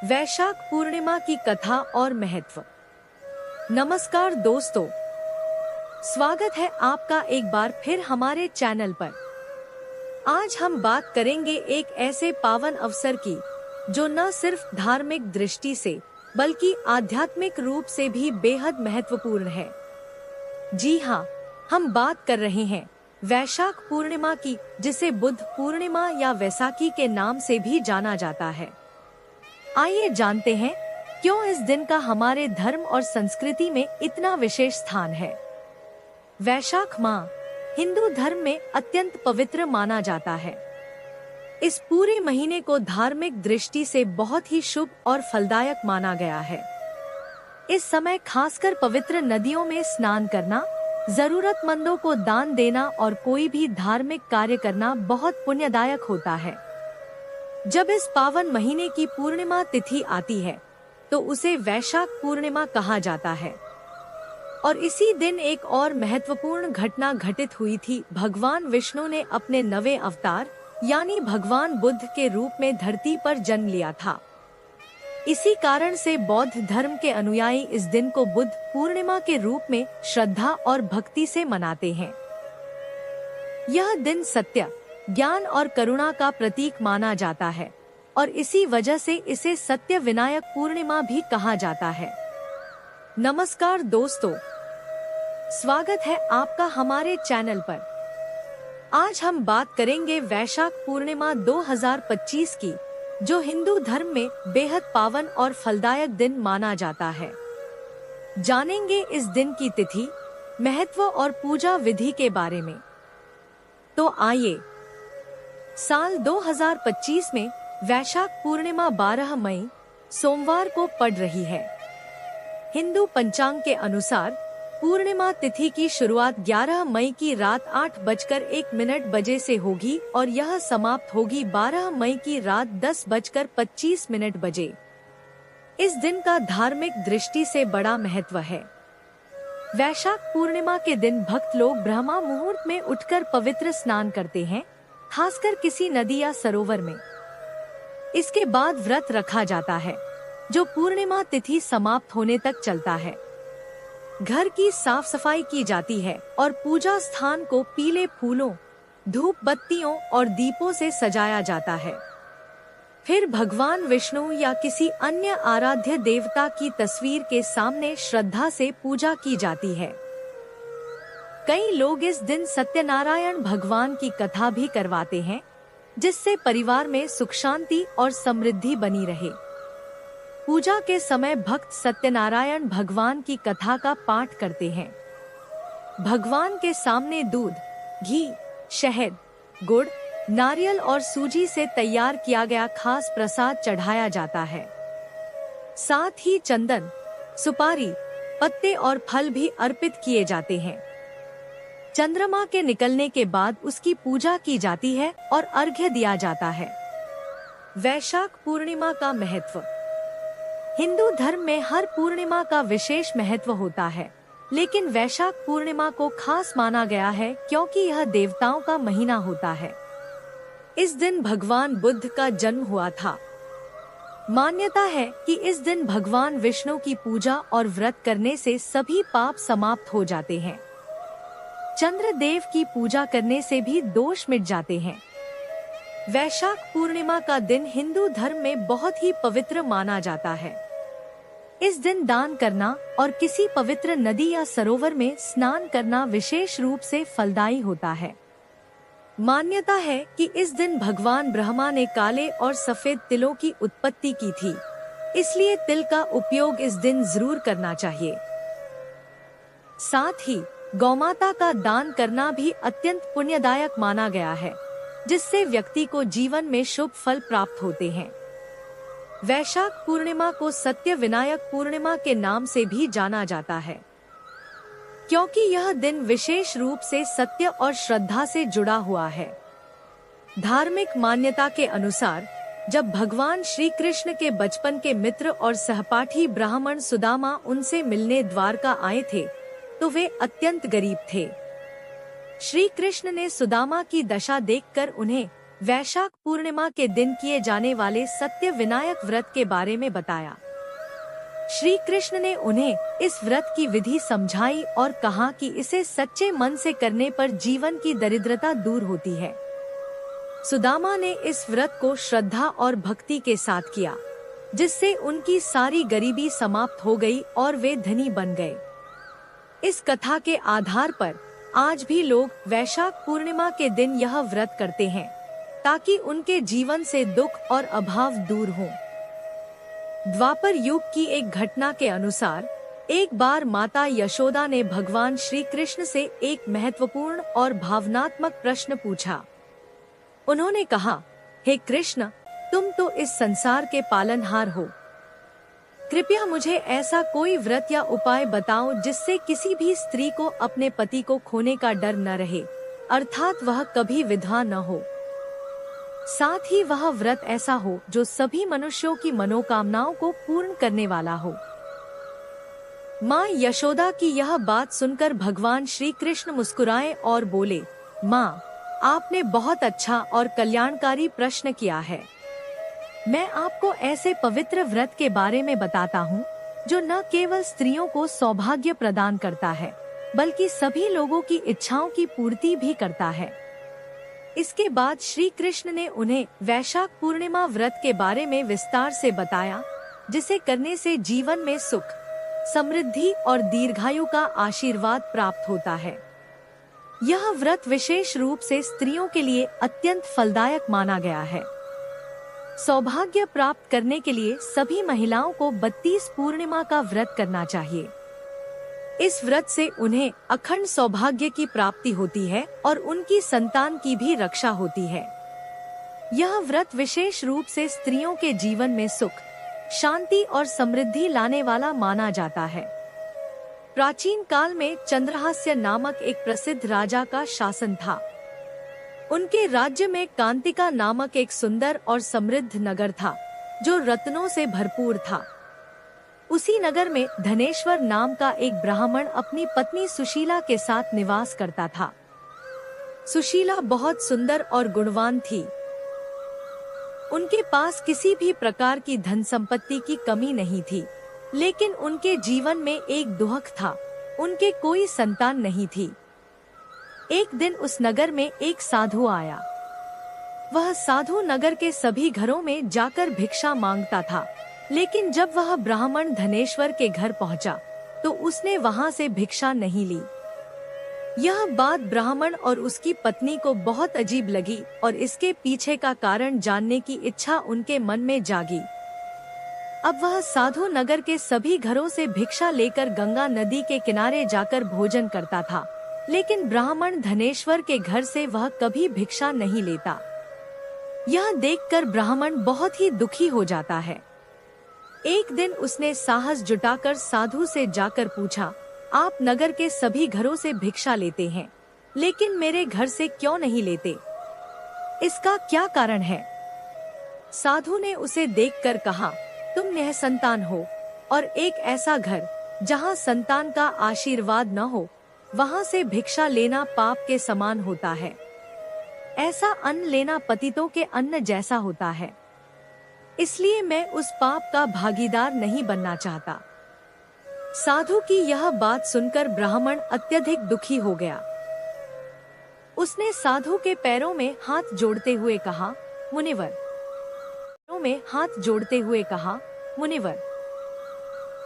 वैशाख पूर्णिमा की कथा और महत्व। नमस्कार दोस्तों, स्वागत है आपका एक बार फिर हमारे चैनल पर। आज हम बात करेंगे एक ऐसे पावन अवसर की जो न सिर्फ धार्मिक दृष्टि से बल्कि आध्यात्मिक रूप से भी बेहद महत्वपूर्ण है। जी हाँ, हम बात कर रहे हैं वैशाख पूर्णिमा की, जिसे बुद्ध पूर्णिमा या वैसाखी के नाम से भी जाना जाता है। आइए जानते हैं क्यों इस दिन का हमारे धर्म और संस्कृति में इतना विशेष स्थान है। वैशाख माह हिंदू धर्म में अत्यंत पवित्र माना जाता है। इस पूरे महीने को धार्मिक दृष्टि से बहुत ही शुभ और फलदायक माना गया है। इस समय खासकर पवित्र नदियों में स्नान करना, जरूरतमंदों को दान देना और कोई भी धार्मिक कार्य करना बहुत पुण्यदायक होता है। जब इस पावन महीने की पूर्णिमा तिथि आती है तो उसे वैशाख पूर्णिमा कहा जाता है। और इसी दिन एक और महत्वपूर्ण घटना घटित हुई थी। भगवान विष्णु ने अपने नवे अवतार यानी भगवान बुद्ध के रूप में धरती पर जन्म लिया था। इसी कारण से बौद्ध धर्म के अनुयायी इस दिन को बुद्ध पूर्णिमा के रूप में श्रद्धा और भक्ति से मनाते हैं। यह दिन सत्य, ज्ञान और करुणा का प्रतीक माना जाता है और इसी वजह से इसे सत्य विनायक पूर्णिमा भी कहा जाता है। नमस्कार दोस्तों, स्वागत है आपका हमारे चैनल पर। आज हम बात करेंगे वैशाख पूर्णिमा 2025 की, जो हिंदू धर्म में बेहद पावन और फलदायक दिन माना जाता है। जानेंगे इस दिन की तिथि, महत्व और पूजा विधि के बारे में। तो आइए, साल 2025 में वैशाख पूर्णिमा 12 मई सोमवार को पड़ रही है। हिंदू पंचांग के अनुसार पूर्णिमा तिथि की शुरुआत 11 मई की रात 8:01 से होगी और यह समाप्त होगी 12 मई की रात 10:25 बजे। इस दिन का धार्मिक दृष्टि से बड़ा महत्व है। वैशाख पूर्णिमा के दिन भक्त लोग ब्रह्मा मुहूर्त में उठकर पवित्र स्नान करते हैं, खासकर किसी नदी या सरोवर में। इसके बाद व्रत रखा जाता है जो पूर्णिमा तिथि समाप्त होने तक चलता है। घर की साफ सफाई की जाती है और पूजा स्थान को पीले फूलों, धूप बत्तियों और दीपों से सजाया जाता है। फिर भगवान विष्णु या किसी अन्य आराध्य देवता की तस्वीर के सामने श्रद्धा से पूजा की जाती है। कई लोग इस दिन सत्यनारायण भगवान की कथा भी करवाते हैं, जिससे परिवार में सुख शांति और समृद्धि बनी रहे। पूजा के समय भक्त सत्यनारायण भगवान की कथा का पाठ करते हैं। भगवान के सामने दूध, घी, शहद, गुड़, नारियल और सूजी से तैयार किया गया खास प्रसाद चढ़ाया जाता है। साथ ही चंदन, सुपारी, पत्ते और फल भी अर्पित किए जाते हैं। चंद्रमा के निकलने के बाद उसकी पूजा की जाती है और अर्घ्य दिया जाता है। वैशाख पूर्णिमा का महत्व। हिंदू धर्म में हर पूर्णिमा का विशेष महत्व होता है, लेकिन वैशाख पूर्णिमा को खास माना गया है क्योंकि यह देवताओं का महीना होता है। इस दिन भगवान बुद्ध का जन्म हुआ था। मान्यता है कि इस दिन भगवान विष्णु की पूजा और व्रत करने से सभी पाप समाप्त हो जाते हैं। चंद्रदेव की पूजा करने से भी दोष मिट जाते हैं। वैशाख पूर्णिमा का दिन हिंदू धर्म में बहुत ही पवित्र माना जाता है। इस दिन दान करना और किसी पवित्र नदी या सरोवर में स्नान करना विशेष रूप से फलदायी होता है। मान्यता है कि इस दिन भगवान ब्रह्मा ने काले और सफेद तिलों की उत्पत्ति की थी, इसलिए तिल का उपयोग इस दिन जरूर करना चाहिए। साथ ही गौमाता का दान करना भी अत्यंत पुण्यदायक माना गया है, जिससे व्यक्ति को जीवन में शुभ फल प्राप्त होते हैं। वैशाख पूर्णिमा को सत्य विनायक पूर्णिमा के नाम से भी जाना जाता है, क्योंकि यह दिन विशेष रूप से सत्य और श्रद्धा से जुड़ा हुआ है। धार्मिक मान्यता के अनुसार जब भगवान श्री कृष्ण के बचपन के मित्र और सहपाठी ब्राह्मण सुदामा उनसे मिलने द्वारका आए थे, तो वे अत्यंत गरीब थे। श्री कृष्ण ने सुदामा की दशा देखकर उन्हें वैशाख पूर्णिमा के दिन किए जाने वाले सत्य विनायक व्रत के बारे में बताया। श्री कृष्ण ने उन्हें इस व्रत की विधि समझाई और कहा कि इसे सच्चे मन से करने पर जीवन की दरिद्रता दूर होती है। सुदामा ने इस व्रत को श्रद्धा और भक्ति के साथ किया, जिससे उनकी सारी गरीबी समाप्त हो गई और वे धनी बन गए। इस कथा के आधार पर आज भी लोग वैशाख पूर्णिमा के दिन यह व्रत करते हैं, ताकि उनके जीवन से दुख और अभाव दूर हों। द्वापर युग की एक घटना के अनुसार एक बार माता यशोदा ने भगवान श्री कृष्ण से एक महत्वपूर्ण और भावनात्मक प्रश्न पूछा। उन्होंने कहा, हे कृष्ण, तुम तो इस संसार के पालनहार हो। कृपया मुझे ऐसा कोई व्रत या उपाय बताओ जिससे किसी भी स्त्री को अपने पति को खोने का डर न रहे, अर्थात वह कभी विधवा न हो। साथ ही वह व्रत ऐसा हो जो सभी मनुष्यों की मनोकामनाओं को पूर्ण करने वाला हो। माँ यशोदा की यह बात सुनकर भगवान श्री कृष्ण मुस्कुराए और बोले, माँ, आपने बहुत अच्छा और कल्याणकारी प्रश्न किया है। मैं आपको ऐसे पवित्र व्रत के बारे में बताता हूँ जो न केवल स्त्रियों को सौभाग्य प्रदान करता है, बल्कि सभी लोगों की इच्छाओं की पूर्ति भी करता है। इसके बाद श्री कृष्ण ने उन्हें वैशाख पूर्णिमा व्रत के बारे में विस्तार से बताया, जिसे करने से जीवन में सुख, समृद्धि और दीर्घायु का आशीर्वाद प्राप्त होता है। यह व्रत विशेष रूप से स्त्रियों के लिए अत्यंत फलदायक माना गया है। सौभाग्य प्राप्त करने के लिए सभी महिलाओं को 32 पूर्णिमा का व्रत करना चाहिए। इस व्रत से उन्हें अखंड सौभाग्य की प्राप्ति होती है और उनकी संतान की भी रक्षा होती है। यह व्रत विशेष रूप से स्त्रियों के जीवन में सुख, शांति और समृद्धि लाने वाला माना जाता है। प्राचीन काल में चंद्रहास्य नामक एक प्रसिद्ध राजा का शासन था। उनके राज्य में कांतिका नामक एक सुंदर और समृद्ध नगर था, जो रत्नों से भरपूर था। उसी नगर में धनेश्वर नाम का एक ब्राह्मण अपनी पत्नी सुशीला के साथ निवास करता था। सुशीला बहुत सुंदर और गुणवान थी। उनके पास किसी भी प्रकार की धन संपत्ति की कमी नहीं थी, लेकिन उनके जीवन में एक दुख था, उनके कोई संतान नहीं थी। एक दिन उस नगर में एक साधु आया। वह साधु नगर के सभी घरों में जाकर भिक्षा मांगता था, लेकिन जब वह ब्राह्मण धनेश्वर के घर पहुंचा, तो उसने वहां से भिक्षा नहीं ली। यह बात ब्राह्मण और उसकी पत्नी को बहुत अजीब लगी और इसके पीछे का कारण जानने की इच्छा उनके मन में जागी। अब वह साधु नगर के सभी घरों से भिक्षा लेकर गंगा नदी के किनारे जाकर भोजन करता था, लेकिन ब्राह्मण धनेश्वर के घर से वह कभी भिक्षा नहीं लेता। यह देखकर ब्राह्मण बहुत ही दुखी हो जाता है। एक दिन उसने साहस जुटाकर साधु से जाकर पूछा, आप नगर के सभी घरों से भिक्षा लेते हैं, लेकिन मेरे घर से क्यों नहीं लेते? इसका क्या कारण है? साधु ने उसे देखकर कहा, तुम निसंतान हो और एक ऐसा घर जहाँ संतान का आशीर्वाद न हो, वहाँ से भिक्षा लेना पाप के समान होता है। ऐसा अन्न लेना पतितों के अन्न जैसा होता है। इसलिए मैं उस पाप का भागीदार नहीं बनना चाहता। साधु की यह बात सुनकर ब्राह्मण अत्यधिक दुखी हो गया। उसने साधु के पैरों में हाथ जोड़ते हुए कहा, मुनिवर, मुनिवर,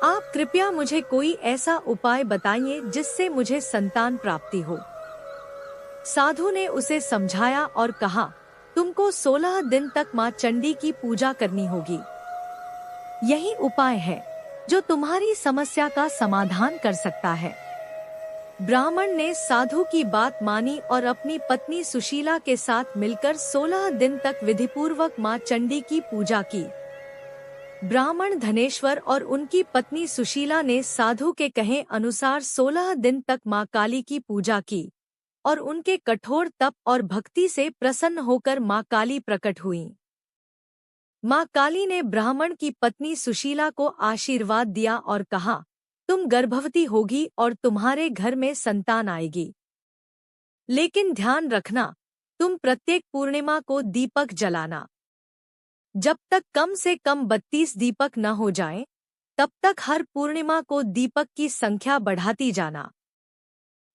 आप कृपया मुझे कोई ऐसा उपाय बताइए जिससे मुझे संतान प्राप्ति हो। साधु ने उसे समझाया और कहा, तुमको 16 दिन तक माँ चंडी की पूजा करनी होगी। यही उपाय है जो तुम्हारी समस्या का समाधान कर सकता है। ब्राह्मण ने साधु की बात मानी और अपनी पत्नी सुशीला के साथ मिलकर 16 दिन तक विधिपूर्वक माँ चंडी की पूजा की। ब्राह्मण धनेश्वर और उनकी पत्नी सुशीला ने साधु के कहे अनुसार 16 दिन तक माँ काली की पूजा की और उनके कठोर तप और भक्ति से प्रसन्न होकर माँ काली प्रकट हुई। माँ काली ने ब्राह्मण की पत्नी सुशीला को आशीर्वाद दिया और कहा, तुम गर्भवती होगी और तुम्हारे घर में संतान आएगी। लेकिन ध्यान रखना, तुम प्रत्येक पूर्णिमा को दीपक जलाना। जब तक कम से कम 32 दीपक न हो जाएं, तब तक हर पूर्णिमा को दीपक की संख्या बढ़ाती जाना।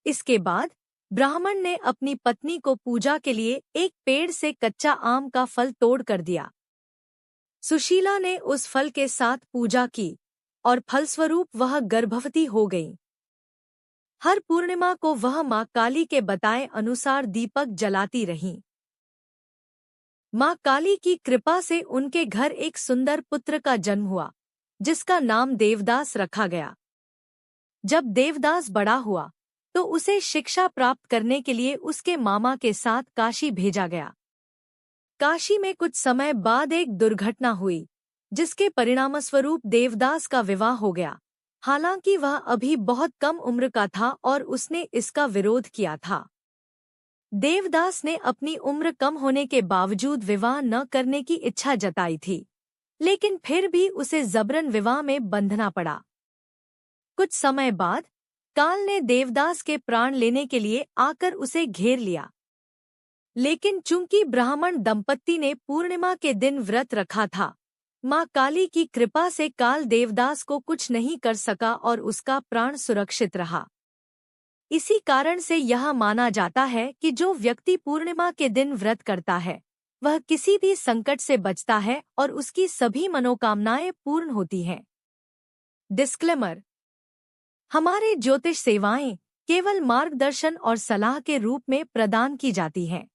इसके बाद ब्राह्मण ने अपनी पत्नी को पूजा के लिए एक पेड़ से कच्चा आम का फल तोड़ कर दिया। सुशीला ने उस फल के साथ पूजा की और फलस्वरूप वह गर्भवती हो गई। हर पूर्णिमा को वह मां काली के बताए अनुसार दीपक जलाती रहीं। मां काली की कृपा से उनके घर एक सुंदर पुत्र का जन्म हुआ, जिसका नाम देवदास रखा गया। जब देवदास बड़ा हुआ तो उसे शिक्षा प्राप्त करने के लिए उसके मामा के साथ काशी भेजा गया। काशी में कुछ समय बाद एक दुर्घटना हुई, जिसके परिणामस्वरूप देवदास का विवाह हो गया। हालांकि वह अभी बहुत कम उम्र का था और उसने इसका विरोध किया था। देवदास ने अपनी उम्र कम होने के बावजूद विवाह न करने की इच्छा जताई थी, लेकिन फिर भी उसे जबरन विवाह में बंधना पड़ा। कुछ समय बाद काल ने देवदास के प्राण लेने के लिए आकर उसे घेर लिया, लेकिन चूंकि ब्राह्मण दंपत्ति ने पूर्णिमा के दिन व्रत रखा था, मां काली की कृपा से काल देवदास को कुछ नहीं कर सका और उसका प्राण सुरक्षित रहा। इसी कारण से यह माना जाता है कि जो व्यक्ति पूर्णिमा के दिन व्रत करता है, वह किसी भी संकट से बचता है और उसकी सभी मनोकामनाएं पूर्ण होती हैं। डिस्क्लेमर: हमारे ज्योतिष सेवाएं केवल मार्गदर्शन और सलाह के रूप में प्रदान की जाती हैं।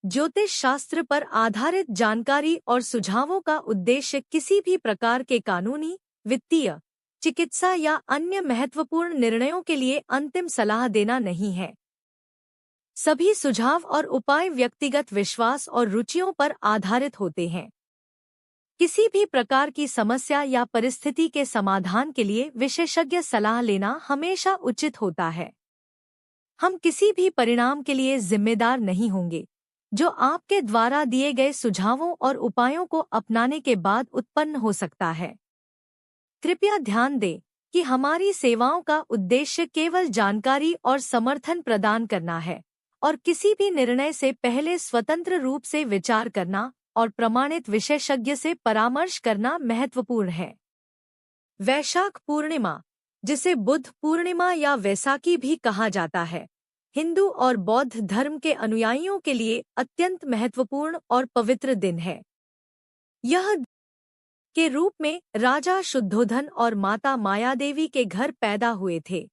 ज्योतिष शास्त्र पर आधारित जानकारी और सुझावों का उद्देश्य किसी भी प्रकार के कानूनी, वित्तीय, चिकित्सा या अन्य महत्वपूर्ण निर्णयों के लिए अंतिम सलाह देना नहीं है। सभी सुझाव और उपाय व्यक्तिगत विश्वास और रुचियों पर आधारित होते हैं। किसी भी प्रकार की समस्या या परिस्थिति के समाधान के लिए विशेषज्ञ सलाह लेना हमेशा उचित होता है। हम किसी भी परिणाम के लिए जिम्मेदार नहीं होंगे जो आपके द्वारा दिए गए सुझावों और उपायों को अपनाने के बाद उत्पन्न हो सकता है। कृपया ध्यान दें कि हमारी सेवाओं का उद्देश्य केवल जानकारी और समर्थन प्रदान करना है और किसी भी निर्णय से पहले स्वतंत्र रूप से विचार करना और प्रमाणित विशेषज्ञ से परामर्श करना महत्वपूर्ण है। वैशाख पूर्णिमा, जिसे बुद्ध पूर्णिमा या वैसाखी भी कहा जाता है, हिंदू और बौद्ध धर्म के अनुयायियों के लिए अत्यंत महत्वपूर्ण और पवित्र दिन है। यह के रूप में राजा शुद्धोधन और माता मायादेवी के घर पैदा हुए थे।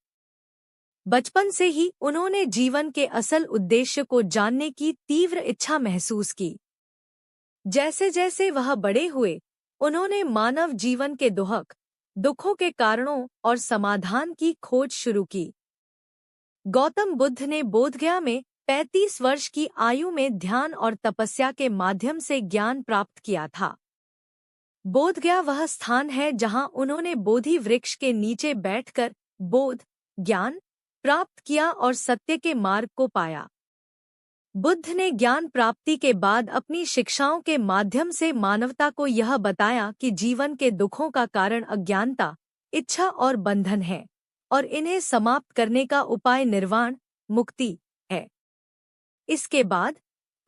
बचपन से ही उन्होंने जीवन के असल उद्देश्य को जानने की तीव्र इच्छा महसूस की। जैसे जैसे वह बड़े हुए, उन्होंने मानव जीवन के दुखों के कारणों और समाधान की खोज शुरू की। गौतम बुद्ध ने बोधगया में 35 वर्ष की आयु में ध्यान और तपस्या के माध्यम से ज्ञान प्राप्त किया था। बोधगया वह स्थान है जहां उन्होंने बोधि वृक्ष के नीचे बैठकर बोध ज्ञान प्राप्त किया और सत्य के मार्ग को पाया। बुद्ध ने ज्ञान प्राप्ति के बाद अपनी शिक्षाओं के माध्यम से मानवता को यह बताया कि जीवन के दुखों का कारण अज्ञानता, इच्छा और बंधन है और इन्हें समाप्त करने का उपाय निर्वाण, मुक्ति है। इसके बाद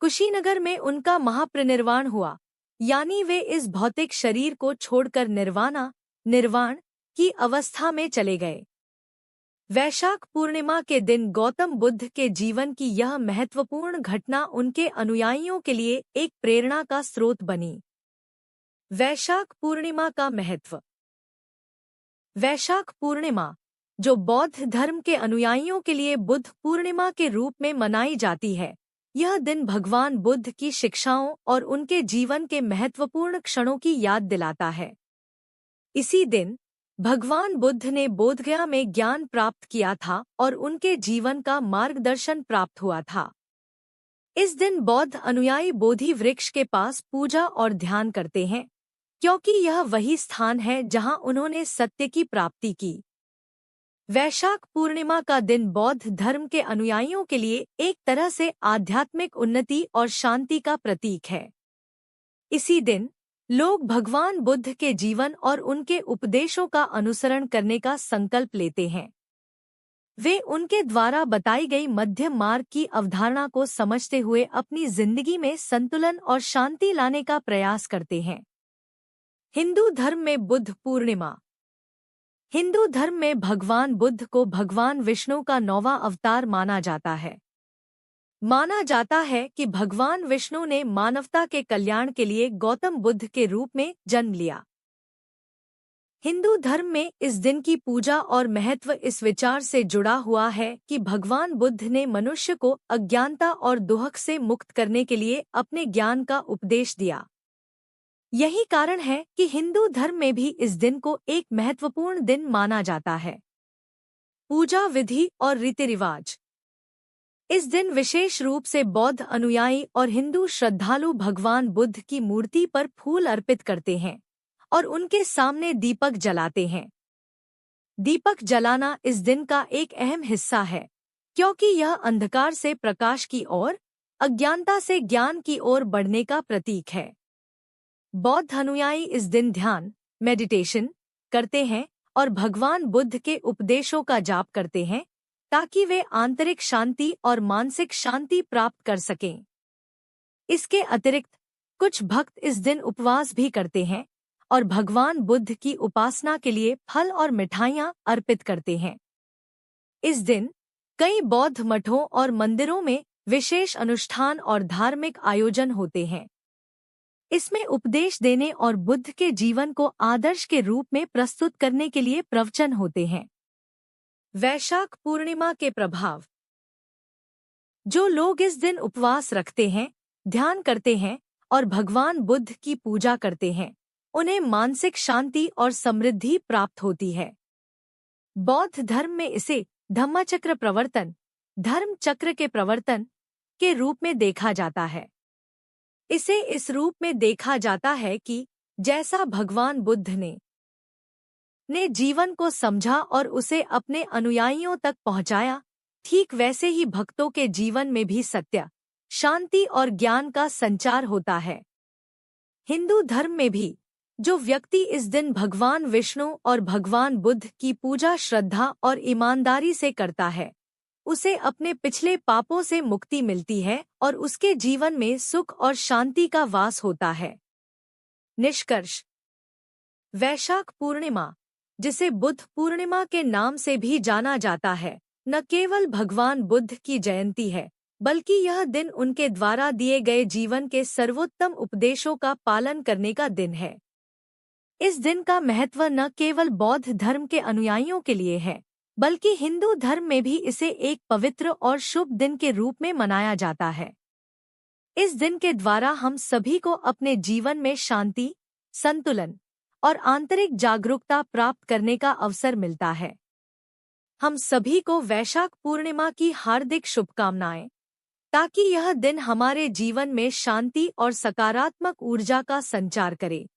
कुशीनगर में उनका महापरिनिर्वाण हुआ, यानी वे इस भौतिक शरीर को छोड़कर निर्वाण की अवस्था में चले गए। वैशाख पूर्णिमा के दिन गौतम बुद्ध के जीवन की यह महत्वपूर्ण घटना उनके अनुयायियों के लिए एक प्रेरणा का स्रोत बनी। वैशाख पूर्णिमा का महत्व। वैशाख पूर्णिमा, जो बौद्ध धर्म के अनुयायियों के लिए बुद्ध पूर्णिमा के रूप में मनाई जाती है, यह दिन भगवान बुद्ध की शिक्षाओं और उनके जीवन के महत्वपूर्ण क्षणों की याद दिलाता है। इसी दिन भगवान बुद्ध ने बोधगया में ज्ञान प्राप्त किया था और उनके जीवन का मार्गदर्शन प्राप्त हुआ था। इस दिन बौद्ध अनुयायी बोधि वृक्ष के पास पूजा और ध्यान करते हैं, क्योंकि यह वही स्थान है जहां उन्होंने सत्य की प्राप्ति की। वैशाख पूर्णिमा का दिन बौद्ध धर्म के अनुयायियों के लिए एक तरह से आध्यात्मिक उन्नति और शांति का प्रतीक है। इसी दिन लोग भगवान बुद्ध के जीवन और उनके उपदेशों का अनुसरण करने का संकल्प लेते हैं। वे उनके द्वारा बताई गई मध्य मार्ग की अवधारणा को समझते हुए अपनी जिंदगी में संतुलन और शांति लाने का प्रयास करते हैं। हिंदू धर्म में बुद्ध पूर्णिमा। हिंदू धर्म में भगवान बुद्ध को भगवान विष्णु का 9वां अवतार माना जाता है। माना जाता है कि भगवान विष्णु ने मानवता के कल्याण के लिए गौतम बुद्ध के रूप में जन्म लिया। हिंदू धर्म में इस दिन की पूजा और महत्व इस विचार से जुड़ा हुआ है कि भगवान बुद्ध ने मनुष्य को अज्ञानता और दुहक से मुक्त करने के लिए अपने ज्ञान का उपदेश दिया। यही कारण है कि हिंदू धर्म में भी इस दिन को एक महत्वपूर्ण दिन माना जाता है। पूजा विधि और रीति रिवाज। इस दिन विशेष रूप से बौद्ध अनुयायी और हिंदू श्रद्धालु भगवान बुद्ध की मूर्ति पर फूल अर्पित करते हैं और उनके सामने दीपक जलाते हैं। दीपक जलाना इस दिन का एक अहम हिस्सा है, क्योंकि यह अंधकार से प्रकाश की ओर, अज्ञानता से ज्ञान की ओर बढ़ने का प्रतीक है। बौद्ध अनुयायी इस दिन ध्यान, मेडिटेशन करते हैं और भगवान बुद्ध के उपदेशों का जाप करते हैं ताकि वे आंतरिक शांति और मानसिक शांति प्राप्त कर सकें। इसके अतिरिक्त कुछ भक्त इस दिन उपवास भी करते हैं और भगवान बुद्ध की उपासना के लिए फल और मिठाइयाँ अर्पित करते हैं। इस दिन कई बौद्ध मठों और मंदिरों में विशेष अनुष्ठान और धार्मिक आयोजन होते हैं। इसमें उपदेश देने और बुद्ध के जीवन को आदर्श के रूप में प्रस्तुत करने के लिए प्रवचन होते हैं। वैशाख पूर्णिमा के प्रभाव। जो लोग इस दिन उपवास रखते हैं, ध्यान करते हैं और भगवान बुद्ध की पूजा करते हैं, उन्हें मानसिक शांति और समृद्धि प्राप्त होती है। बौद्ध धर्म में इसे धम्मचक्र प्रवर्तन, धर्म चक्र के प्रवर्तन के रूप में देखा जाता है। इसे इस रूप में देखा जाता है कि जैसा भगवान बुद्ध ने जीवन को समझा और उसे अपने अनुयायियों तक पहुंचाया, ठीक वैसे ही भक्तों के जीवन में भी सत्य, शांति और ज्ञान का संचार होता है। हिंदू धर्म में भी जो व्यक्ति इस दिन भगवान विष्णु और भगवान बुद्ध की पूजा श्रद्धा और ईमानदारी से करता है, उसे अपने पिछले पापों से मुक्ति मिलती है और उसके जीवन में सुख और शांति का वास होता है। निष्कर्ष। वैशाख पूर्णिमा, जिसे बुद्ध पूर्णिमा के नाम से भी जाना जाता है, न केवल भगवान बुद्ध की जयंती है, बल्कि यह दिन उनके द्वारा दिए गए जीवन के सर्वोत्तम उपदेशों का पालन करने का दिन है। इस दिन का महत्व न केवल बौद्ध धर्म के अनुयायियों के लिए है, बल्कि हिंदू धर्म में भी इसे एक पवित्र और शुभ दिन के रूप में मनाया जाता है। इस दिन के द्वारा हम सभी को अपने जीवन में शांति, संतुलन और आंतरिक जागरूकता प्राप्त करने का अवसर मिलता है। हम सभी को वैशाख पूर्णिमा की हार्दिक शुभकामनाएं, ताकि यह दिन हमारे जीवन में शांति और सकारात्मक ऊर्जा का संचार करे।